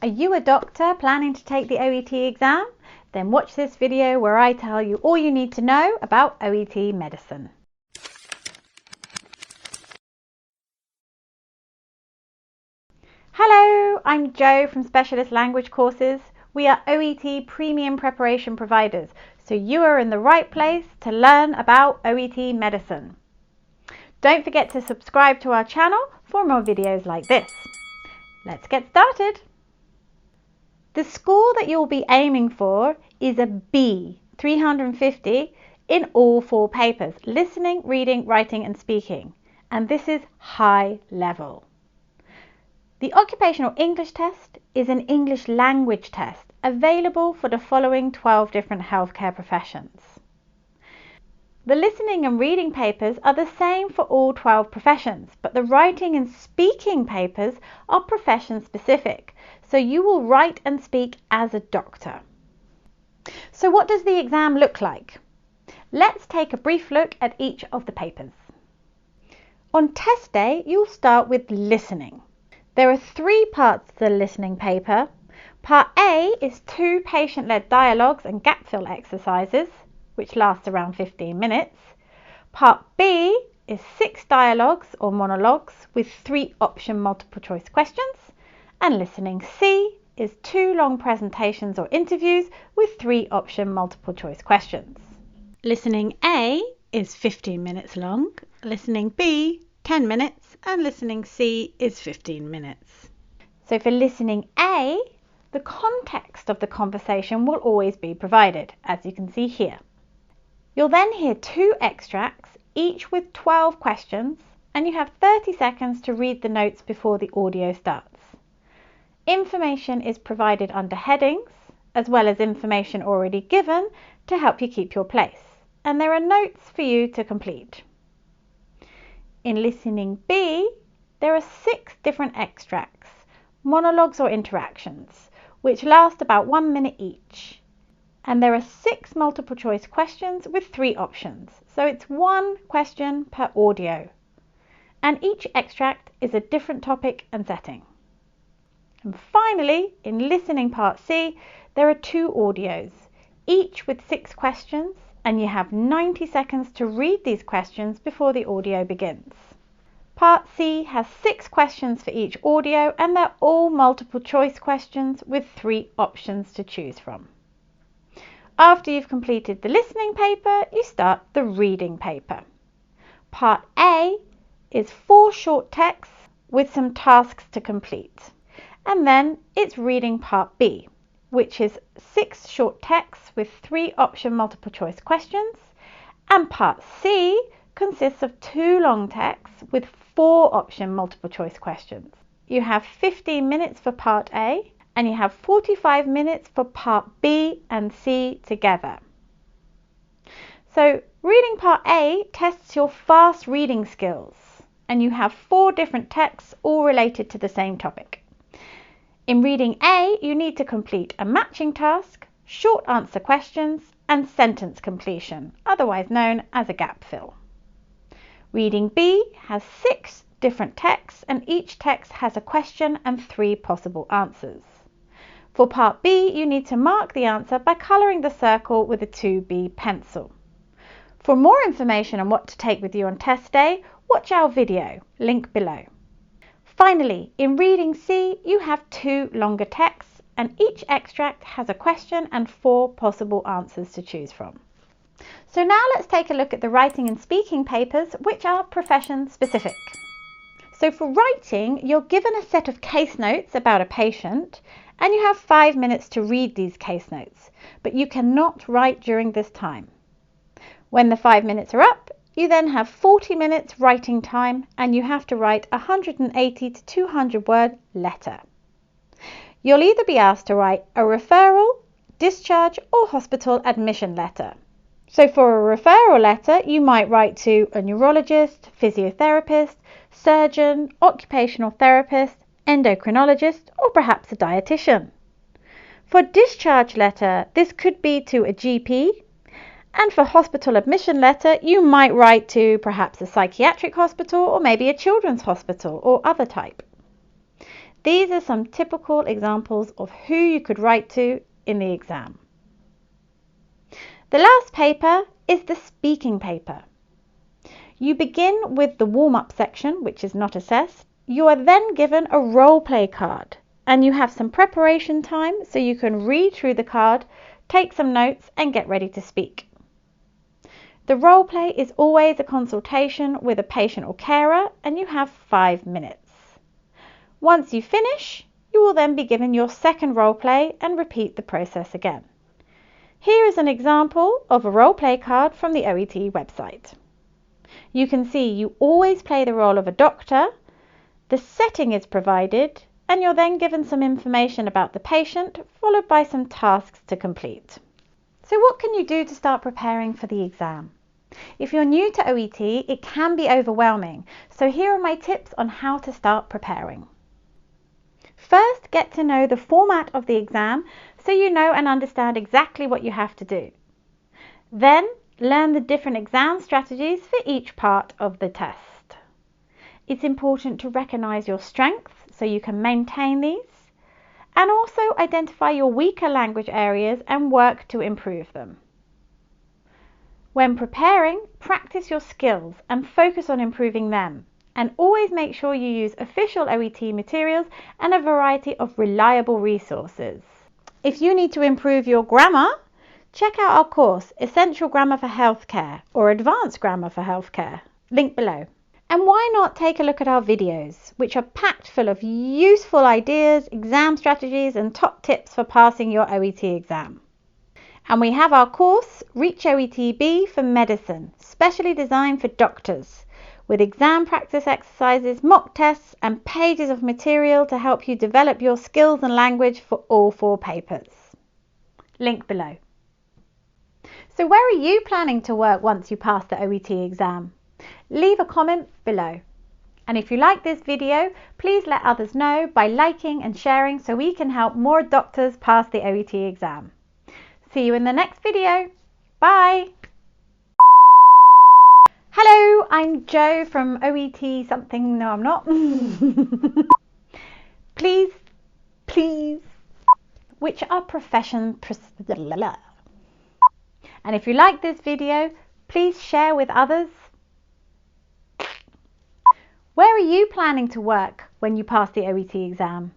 Are you a doctor planning to take the OET exam? Then watch this video where I tell you all you need to know about OET Medicine. Hello, I'm Jo from Specialist Language Courses. We are OET premium preparation providers, so you are in the right place to learn about OET Medicine. Don't forget to subscribe to our channel for more videos like this. Let's get started. The score that you'll be aiming for is a B, 350, in all 4 papers, listening, reading, writing and speaking. And this is high level. The Occupational English Test is an English language test available for the following 12 different healthcare professions. The listening and reading papers are the same for all 12 professions, but the writing and speaking papers are profession specific, so you will write and speak as a doctor. So what does the exam look like? Let's take a brief look at each of the papers. On test day, you'll start with listening. There are 3 parts to the listening paper. Part A is 2 patient-led dialogues and gap-fill exercises, which lasts around 15 minutes. Part B is 6 dialogues or monologues with 3 option multiple choice questions. And listening C is 2 long presentations or interviews with 3 option multiple choice questions. Listening A is 15 minutes long, listening B 10 minutes, and listening C is 15 minutes. So for listening A, the context of the conversation will always be provided, as you can see here. You'll then hear 2 extracts, each with 12 questions, and you have 30 seconds to read the notes before the audio starts. Information is provided under headings, as well as information already given to help you keep your place, and there are notes for you to complete. In listening B, there are 6 different extracts, monologues or interactions, which last about 1 minute each. And there are 6 multiple choice questions with 3 options, so it's 1 question per audio. And each extract is a different topic and setting. And finally, in listening part C, there are 2 audios, each with 6 questions, and you have 90 seconds to read these questions before the audio begins. Part C has 6 questions for each audio, and they're all multiple choice questions with 3 options to choose from. After you've completed the listening paper, you start the reading paper. Part A is 4 short texts with some tasks to complete. And then it's reading part B, which is 6 short texts with 3 option multiple choice questions. And part C consists of 2 long texts with 4 option multiple choice questions. You have 15 minutes for part A, and you have 45 minutes for part B and C together. So reading part A tests your fast reading skills, and you have 4 different texts all related to the same topic. In reading A, you need to complete a matching task, short answer questions, and sentence completion, otherwise known as a gap fill. Reading B has 6 different texts, and each text has a question and 3 possible answers. For part B, you need to mark the answer by colouring the circle with a 2B pencil. For more information on what to take with you on test day, watch our video, link below. Finally, in reading C, you have 2 longer texts, and each extract has a question and 4 possible answers to choose from. So now let's take a look at the writing and speaking papers, which are profession specific. So for writing, you're given a set of case notes about a patient, and you have 5 minutes to read these case notes, but you cannot write during this time. When the 5 minutes are up, you then have 40 minutes writing time, and you have to write a 180 to 200 word letter. You'll either be asked to write a referral, discharge or hospital admission letter. So for a referral letter, you might write to a neurologist, physiotherapist, surgeon, occupational therapist, endocrinologist, or perhaps a dietitian. For discharge letter, this could be to a GP, and for hospital admission letter, you might write to perhaps a psychiatric hospital or maybe a children's hospital or other type. These are some typical examples of who you could write to in the exam. The last paper is the speaking paper. You begin with the warm-up section, which is not assessed. You are then given a role play card, and you have some preparation time so you can read through the card, take some notes, and get ready to speak. The role play is always a consultation with a patient or carer, and you have 5 minutes. Once you finish, you will then be given your second role play and repeat the process again. Here is an example of a role play card from the OET website. You can see you always play the role of a doctor, the setting is provided, and you're then given some information about the patient, followed by some tasks to complete. So what can you do to start preparing for the exam? If you're new to OET, it can be overwhelming, so here are my tips on how to start preparing. First, get to know the format of the exam so you know and understand exactly what you have to do. Then, learn the different exam strategies for each part of the test. It's important to recognise your strengths so you can maintain these, and also identify your weaker language areas and work to improve them. When preparing, practice your skills and focus on improving them, and always make sure you use official OET materials and a variety of reliable resources. If you need to improve your grammar, check out our course, Essential Grammar for Healthcare or Advanced Grammar for Healthcare, link below. And why not take a look at our videos, which are packed full of useful ideas, exam strategies and top tips for passing your OET exam. And we have our course, Reach OET B for Medicine, specially designed for doctors, with exam practice exercises, mock tests and pages of material to help you develop your skills and language for all 4 papers. Link below. So where are you planning to work once you pass the OET exam? Leave a comment below. And if you like this video, please let others know by liking and sharing so we can help more doctors pass the OET exam. See you in the next video. Bye! Hello, I'm Jo from OET something. No, I'm not. Please, which are profession. And if you like this video, please share with others. Where are you planning to work when you pass the OET exam?